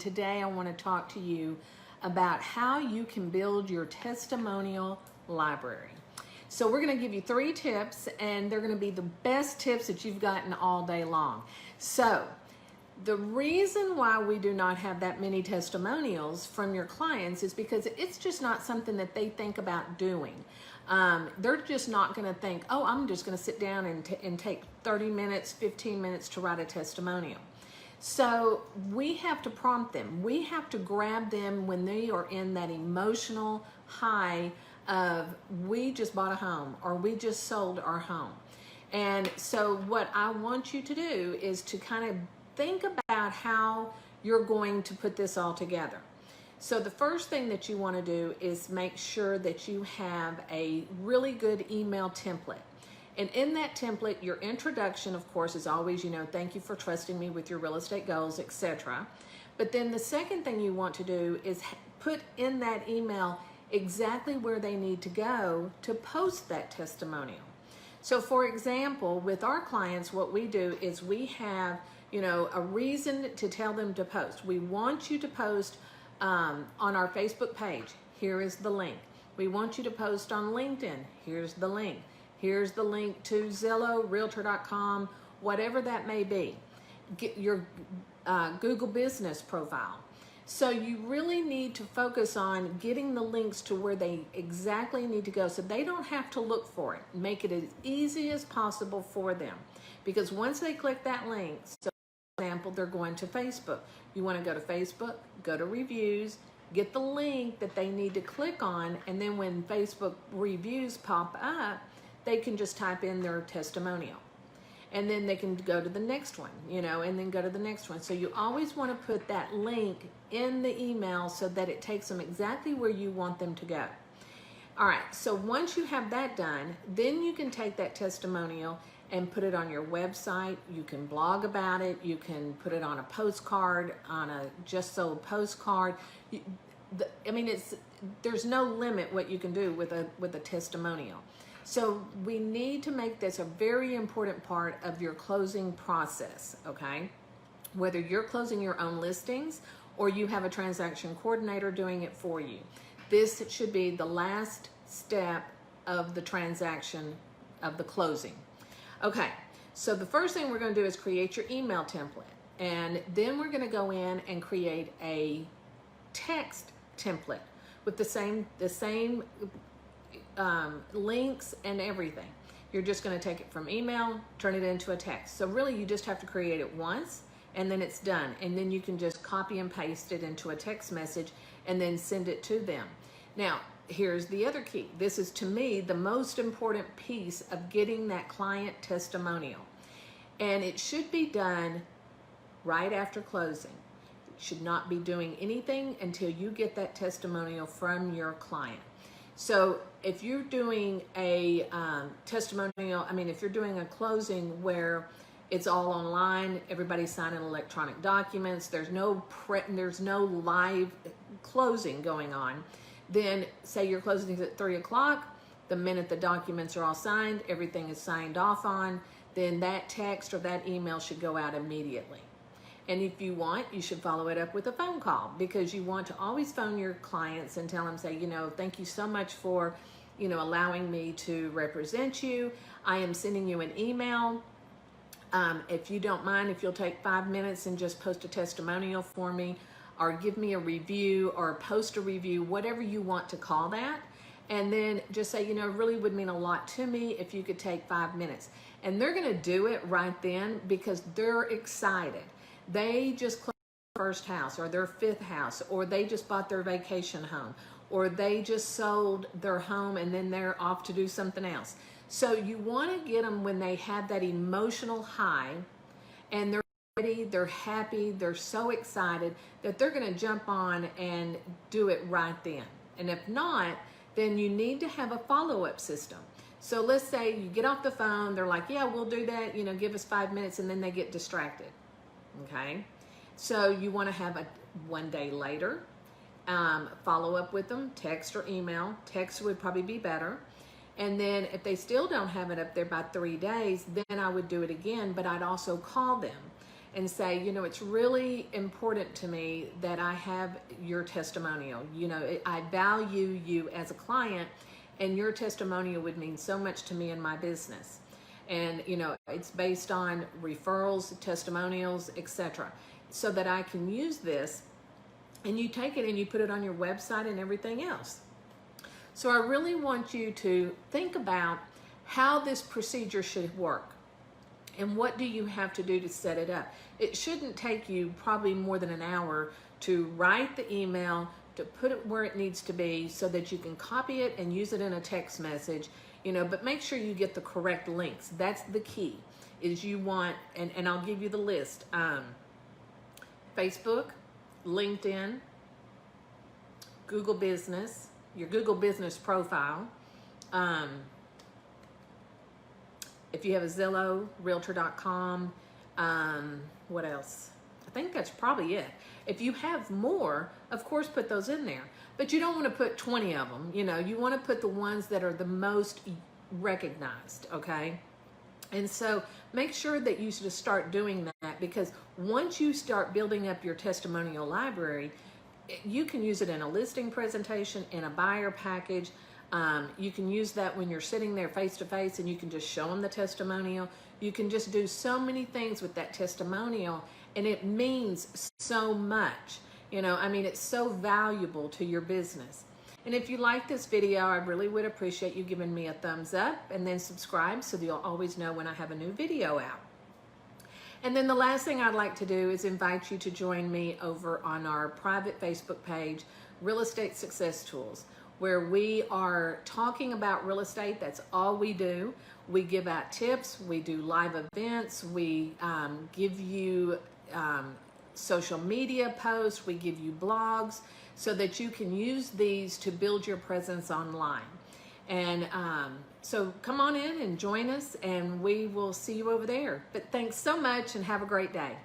today I want to talk to you about how you can build your testimonial library. So we're going to give you 3 tips, and they're going to be the best tips that you've gotten all day long. So the reason why we do not have that many testimonials from your clients is because it's just not something that they think about doing. They're just not going to think, oh, I'm just going to sit down and take 30 minutes, 15 minutes to write a testimonial. So we have to prompt them. We have to grab them when they are in that emotional high of, we just bought a home or we just sold our home. And so what I want you to do is to kind of think about how you're going to put this all together. So the first thing that you want to do is make sure that you have a really good email template. And in that template, your introduction, of course, is always, thank you for trusting me with your real estate goals, etc. But then the second thing you want to do is put in that email exactly where they need to go to post that testimonial. So for example, with our clients, what we do is we have, a reason to tell them to post. We want you to post on our Facebook page. Here is the link. We want you to post on LinkedIn. Here's the link. Here's the link to Zillow, Realtor.com, whatever that may be. Get your Google business profile. So you really need to focus on getting the links to where they exactly need to go so they don't have to look for it. Make it as easy as possible for them. Because once they click that link, so for example, they're going to Facebook. You want to go to Facebook, go to reviews, get the link that they need to click on, and then when Facebook reviews pop up, they can just type in their testimonial. And then they can go to the next one, and then go to the next one. So you always want to put that link in the email so that it takes them exactly where you want them to go. All right, so once you have that done, then you can take that testimonial and put it on your website. You can blog about it. You can put it on a postcard, on a just sold postcard. There's no limit what you can do with a testimonial. So we need to make this a very important part of your closing process, okay? Whether you're closing your own listings or you have a transaction coordinator doing it for you. This should be the last step of the transaction, of the closing. Okay, so the first thing we're going to do is create your email template. And then we're going to go in and create a text template with the same links and everything. You're just going to take it from email, turn it into a text. So really you just have to create it once and then it's done. And then you can just copy and paste it into a text message and then send it to them. Now, here's the other key. This is, to me, the most important piece of getting that client testimonial. And it should be done right after closing. You should not be doing anything until you get that testimonial from your client. So if you're doing a testimonial, if you're doing a closing where it's all online, everybody's signing electronic documents, there's no live closing going on, then say your closing is at 3 o'clock, the minute the documents are all signed, everything is signed off on, then that text or that email should go out immediately. And if you want, you should follow it up with a phone call, because you want to always phone your clients and tell them, say, thank you so much for, allowing me to represent you. I am sending you an email. If you don't mind, if you'll take 5 minutes and just post a testimonial for me, or give me a review or post a review, whatever you want to call that. And then just say, it really would mean a lot to me if you could take 5 minutes. And they're going to do it right then because they're excited. They just closed their first house or their 5th house, or they just bought their vacation home, or they just sold their home and then they're off to do something else. So you want to get them when they have that emotional high and they're ready, they're happy, they're so excited that they're going to jump on and do it right then. And if not, then you need to have a follow-up system. So let's say you get off the phone, they're like, yeah, we'll do that, give us 5 minutes, and then they get distracted. Okay, so you want to have a 1 day later, follow up with them, text or email. Text would probably be better. And then if they still don't have it up there by 3 days, then I would do it again, but I'd also call them and say, you know, it's really important to me that I have your testimonial. You know, I value you as a client, and your testimonial would mean so much to me in my business. And, you know, it's based on referrals, testimonials, etc. So that I can use this, and you take it and you put it on your website and everything else. So I really want you to think about how this procedure should work. And what do you have to do to set it up? It shouldn't take you probably more than an hour to write the email, to put it where it needs to be so that you can copy it and use it in a text message, you know, but make sure you get the correct links. That's the key, is you want, and I'll give you the list, Facebook, LinkedIn, Google Business, your Google Business profile, if you have a Zillow, Realtor.com, what else? I think that's probably it. If you have more, of course, put those in there. But you don't want to put 20 of them. You know, you want to put the ones that are the most recognized, okay? And so make sure that you just start doing that, because once you start building up your testimonial library, you can use it in a listing presentation, in a buyer package. You can use that when you're sitting there face to face and you can just show them the testimonial. You can just do so many things with that testimonial, and it means so much. You know, I mean, it's so valuable to your business. And if you like this video, I really would appreciate you giving me a thumbs up and then subscribe so that you'll always know when I have a new video out. And then the last thing I'd like to do is invite you to join me over on our private Facebook page, Real Estate Success Tools, where we are talking about real estate. That's all we do. We give out tips, we do live events, we give you social media posts, we give you blogs so that you can use these to build your presence online. And so come on in and join us, and we will see you over there. But thanks so much and have a great day.